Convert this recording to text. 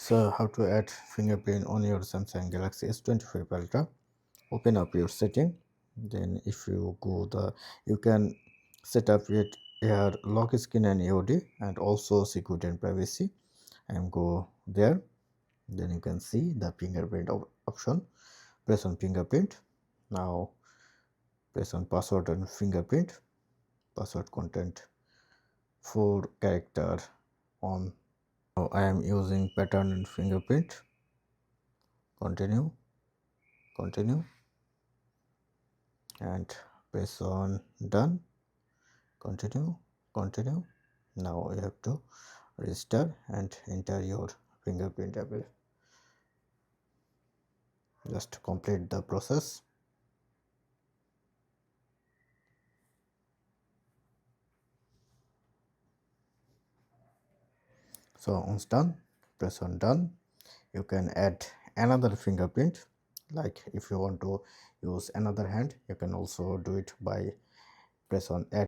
So how to add fingerprint on your Samsung Galaxy S25 Ultra? Open up your setting. Then if you go you can set up it here lock screen and AOD and also security and privacy, and go there. Then you can see the fingerprint option. Press on fingerprint. Now press on password and fingerprint. Password content 4 character on. Now I am using pattern and fingerprint. Continue and press on done. Continue. Now you have to register and enter your fingerprint able. Just complete the process. So once done, press on done. You can add another fingerprint, like if you want to use another hand, you can also do it by press on add